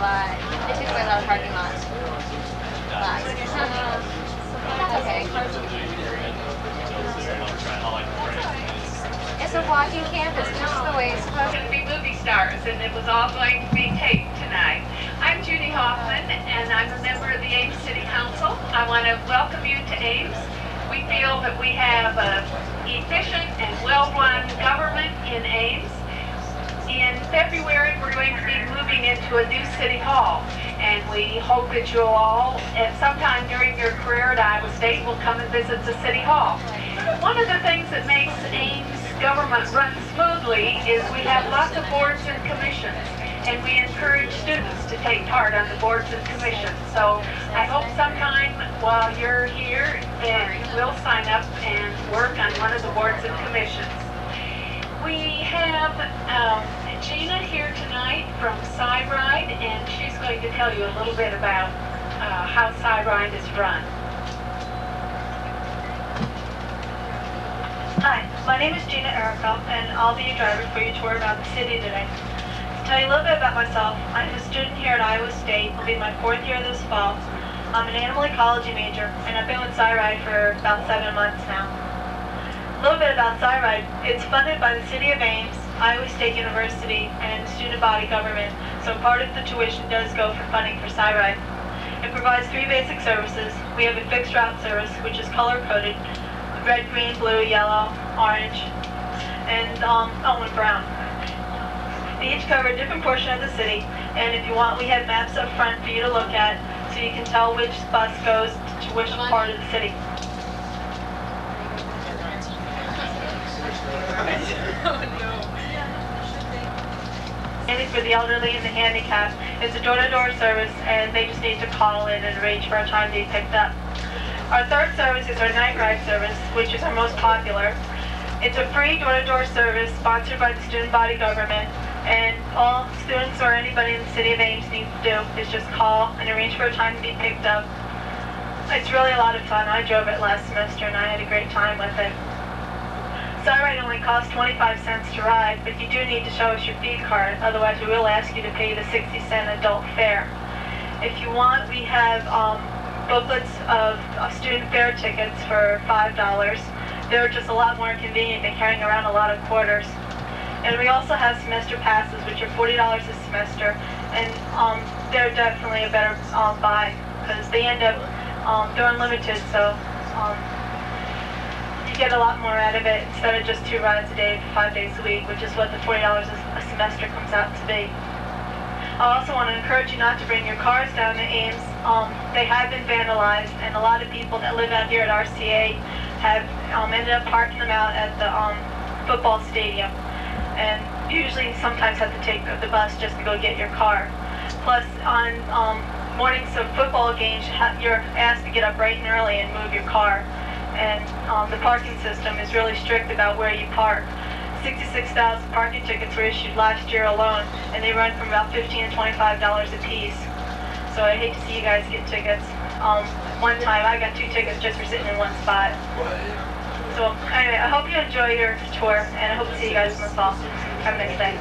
lot. It takes away a lot of parking lots. Okay. It's a walking campus, just the way it's supposed to be. Movie stars, and it was all going to be taped tonight. I'm Judie Hoffman, and I'm a member of the Ames City Council. I want to welcome you to Ames. We feel that we have an efficient and well-run government in Ames. In February, we're going to be moving into a new city hall, and we hope that you'll all, at some time during your career at Iowa State, will come and visit the city hall. One of the things that makes Ames government run smoothly is we have lots of boards and commissions, and we encourage students to take part on the boards and commissions. So I hope sometime while you're here that you will sign up and work on one of the boards and commissions. We have Gina here tonight from CyRide, and she's going to tell you a little bit about how CyRide is run. Hi, my name is Gina and I'll be your driver for your tour around the city today. To tell you a little bit about myself, I'm a student here at Iowa State. It'll be my 4th year this fall. I'm an animal ecology major, and I've been with CyRide for about 7 months now. A little bit about CyRide. It's funded by the City of Ames, Iowa State University, and the student body government, so part of the tuition does go for funding for CyRide. It provides 3 basic services. We have a fixed route service, which is color-coded: red, green, blue, yellow, orange, and brown. They each cover a different portion of the city, and if you want, we have maps up front for you to look at, so you can tell which bus goes to which part of the city. Mainly for the elderly and the handicapped. It's a door-to-door service, and they just need to call in and arrange for a time to be picked up. Our 3rd service is our night ride service, which is our most popular. It's a free door-to-door service sponsored by the student body government, and all students or anybody in the city of Ames needs to do is just call and arrange for a time to be picked up. It's really a lot of fun. I drove it last semester, and I had a great time with it. CyRide only costs 25 cents to ride, but you do need to show us your fee card, otherwise we will ask you to pay the 60-cent adult fare. If you want, we have booklets of student fare tickets for $5. They're just a lot more convenient than carrying around a lot of quarters. And we also have semester passes, which are $40 a semester, and they're definitely a better buy, because they end up, they're unlimited, so you get a lot more out of it instead of just 2 rides a day for 5 days a week, which is what the $40 a semester comes out to be. I also want to encourage you not to bring your cars down to Ames. They have been vandalized, and a lot of people that live out here at RCA have ended up parking them out at the football stadium, and usually sometimes have to take the bus just to go get your car. Plus, on mornings of football games, you're asked to get up bright and early and move your car, and the parking system is really strict about where you park. 66,000 parking tickets were issued last year alone, and they run from about $15 to $25 a piece. So I hate to see you guys get tickets. One time I got 2 tickets just for sitting in one spot. So anyway, I hope you enjoy your tour, and I hope to see you guys in the fall. Have a nice day.